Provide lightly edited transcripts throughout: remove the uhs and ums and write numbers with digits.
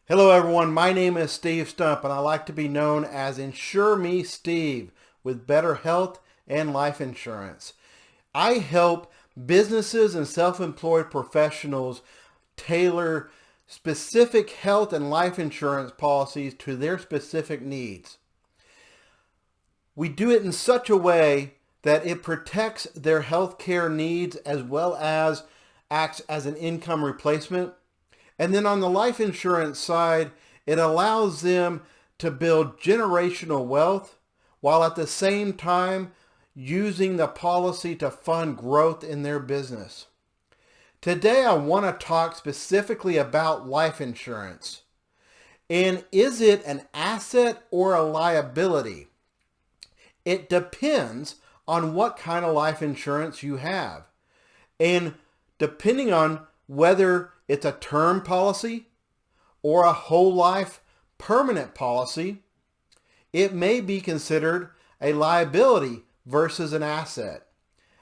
Hello everyone, my name is Steve Stump and I like to be known as Insure Me Steve with better health and life insurance. I help businesses and self-employed professionals tailor specific health and life insurance policies to their specific needs. We do it in such a way that it protects their health care needs as well as acts as an income replacement. And then on the life insurance side, it allows them to build generational wealth while at the same time using the policy to fund growth in their business. Today, I want to talk specifically about life insurance. And is it an asset or a liability? It depends on what kind of life insurance you have. And depending on whether it's a term policy or a whole life permanent policy, it may be considered a liability versus an asset.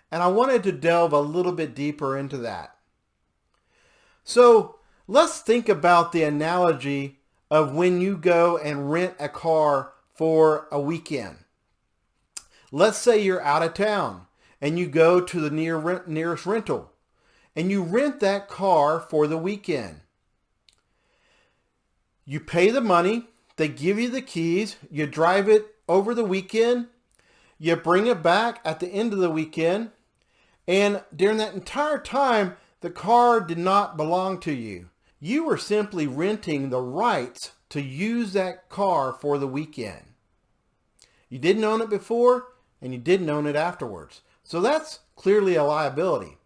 And I wanted to delve a little bit deeper into that. So let's think about the analogy of when you go and rent a car for a weekend. Let's say you're out of town and you go to the nearest rental and you rent that car for the weekend. You pay the money, they give you the keys, you drive it over the weekend, you bring it back at the end of the weekend, and during that entire time, the car did not belong to you. You were simply renting the rights to use that car for the weekend. You didn't own it before, and you didn't own it afterwards. So that's clearly a liability.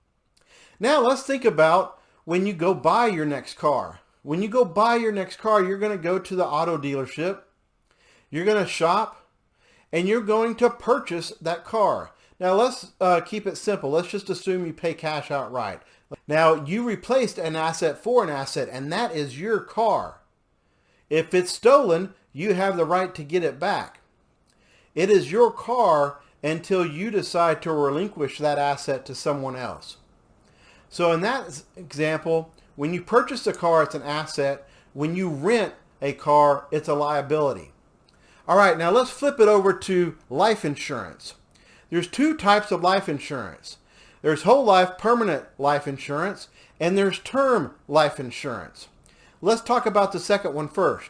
Now let's think about when you go buy your next car. When you go buy your next car, you're going to go to the auto dealership, you're going to shop, and you're going to purchase that car. Now let's keep it simple. Let's just assume you pay cash outright. Now you replaced an asset for an asset, and that is your car. If it's stolen, you have the right to get it back. It is your car until you decide to relinquish that asset to someone else. So in that example, when you purchase a car, it's an asset. When you rent a car, it's a liability. All right, now let's flip it over to life insurance. There's two types of life insurance. There's whole life permanent life insurance, and there's term life insurance. Let's talk about the second one first.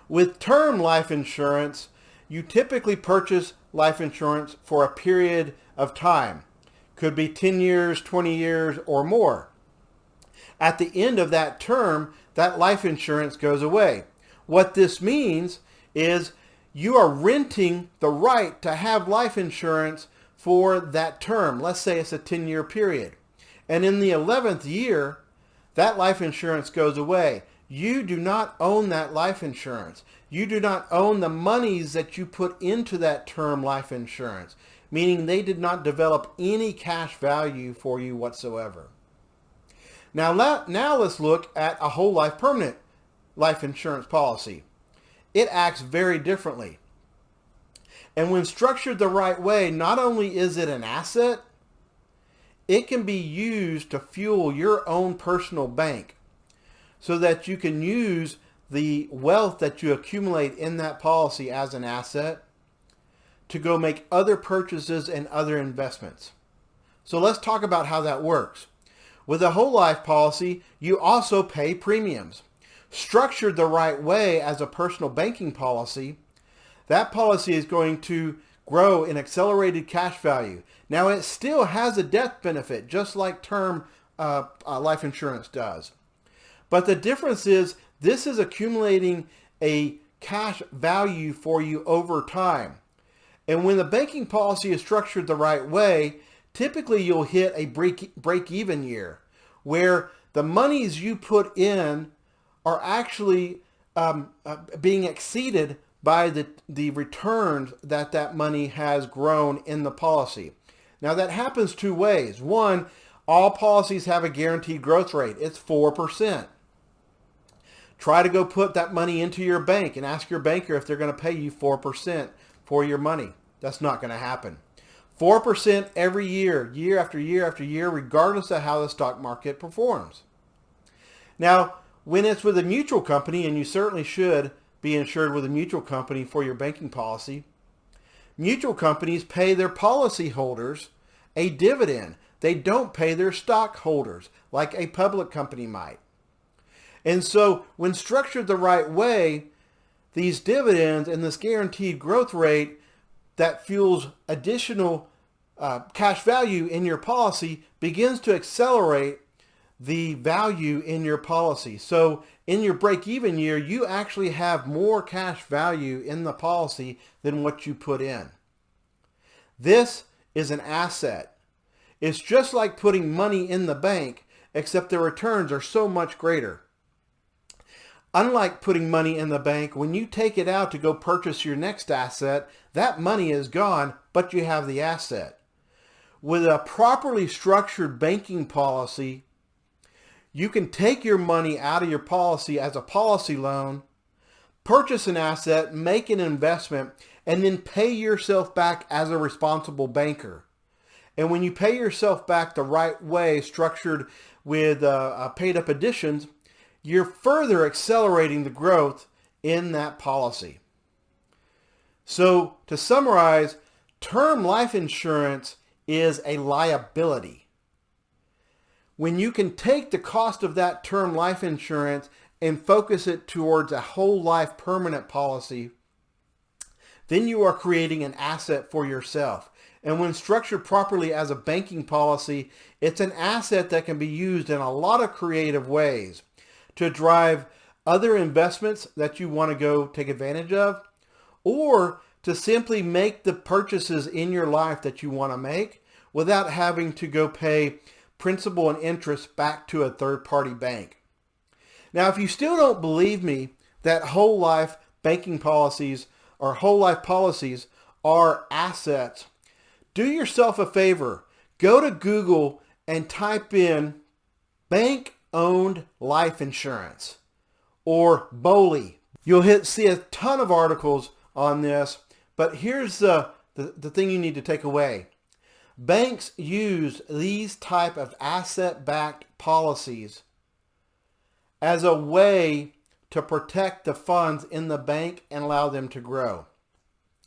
With term life insurance, you typically purchase life insurance for a period of time. Could be 10 years, 20 years, or more. At the end of that term, that life insurance goes away. What this means is you are renting the right to have life insurance for that term. Let's say it's a 10-year period. And in the 11th year, that life insurance goes away. You do not own that life insurance. You do not own the monies that you put into that term life insurance, meaning they did not develop any cash value for you whatsoever. Now let's look at a whole life permanent life insurance policy. It acts very differently. And when structured the right way, not only is it an asset, it can be used to fuel your own personal bank so that you can use the wealth that you accumulate in that policy as an asset to go make other purchases and other investments. So let's talk about how that works. With a whole life policy, you also pay premiums. Structured the right way as a personal banking policy, that policy is going to grow in accelerated cash value. Now it still has a death benefit, just like term life insurance does. But the difference is this is accumulating a cash value for you over time. And when the banking policy is structured the right way, typically you'll hit a break-even year where the monies you put in are actually being exceeded by the returns that money has grown in the policy. Now that happens two ways. One, all policies have a guaranteed growth rate. It's 4%. Try to go put that money into your bank and ask your banker if they're going to pay you 4% for your money. That's not going to happen. 4% every year, year after year after year, regardless of how the stock market performs. Now, when it's with a mutual company, and you certainly should be insured with a mutual company for your banking policy, mutual companies pay their policyholders a dividend. They don't pay their stockholders like a public company might. And so when structured the right way, these dividends and this guaranteed growth rate that fuels additional cash value in your policy begins to accelerate the value in your policy. So in your break-even year, you actually have more cash value in the policy than what you put in. This is an asset. It's just like putting money in the bank, except the returns are so much greater. Unlike putting money in the bank, when you take it out to go purchase your next asset, that money is gone, but you have the asset. With a properly structured banking policy, you can take your money out of your policy as a policy loan, purchase an asset, make an investment, and then pay yourself back as a responsible banker. And when you pay yourself back the right way, structured with paid up additions, you're further accelerating the growth in that policy. So to summarize, term life insurance is a liability. When you can take the cost of that term life insurance and focus it towards a whole life permanent policy, then you are creating an asset for yourself. And when structured properly as a banking policy, it's an asset that can be used in a lot of creative ways to drive other investments that you want to go take advantage of, or to simply make the purchases in your life that you want to make without having to go pay principal and interest back to a third-party bank. Now, if you still don't believe me that whole life banking policies or whole life policies are assets, do yourself a favor. Go to Google and type in bank-owned life insurance or BOLI. You'll see a ton of articles on this, but here's the thing you need to take away. Banks use these type of asset-backed policies as a way to protect the funds in the bank and allow them to grow.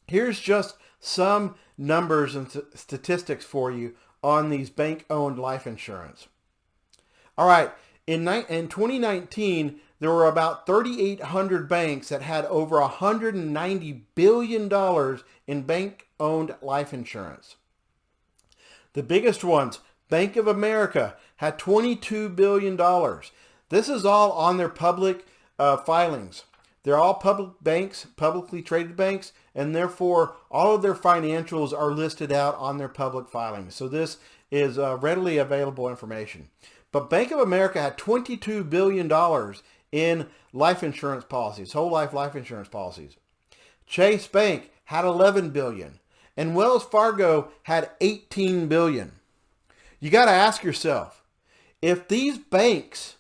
Here's just some numbers and statistics for you on these bank-owned life insurance. All right, in 2019, there were about 3,800 banks that had over $190 billion in bank-owned life insurance. The biggest ones, Bank of America, had $22 billion. This is all on their public filings. They're all public banks, publicly traded banks, and therefore all of their financials are listed out on their public filings. So this is readily available information. But Bank of America had $22 billion in life insurance policies, whole life insurance policies. Chase Bank had $11 billion. And Wells Fargo had $18 billion. You got to ask yourself, if these banks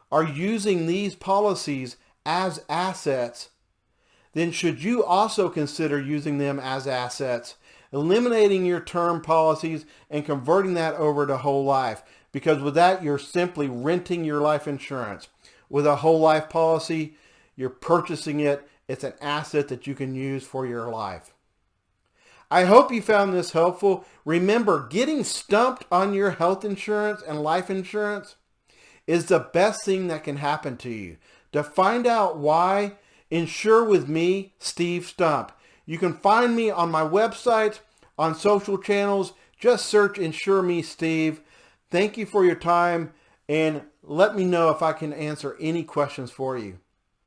are using these policies as assets, then should you also consider using them as assets, eliminating your term policies and converting that over to whole life? Because with that, you're simply renting your life insurance. With a whole life policy, you're purchasing it. It's an asset that you can use for your life. I hope you found this helpful. Remember, getting stumped on your health insurance and life insurance is the best thing that can happen to you. To find out why, insure with me, Steve Stump. You can find me on my website, on social channels. Just search Insure Me Steve. Thank you for your time, and let me know if I can answer any questions for you.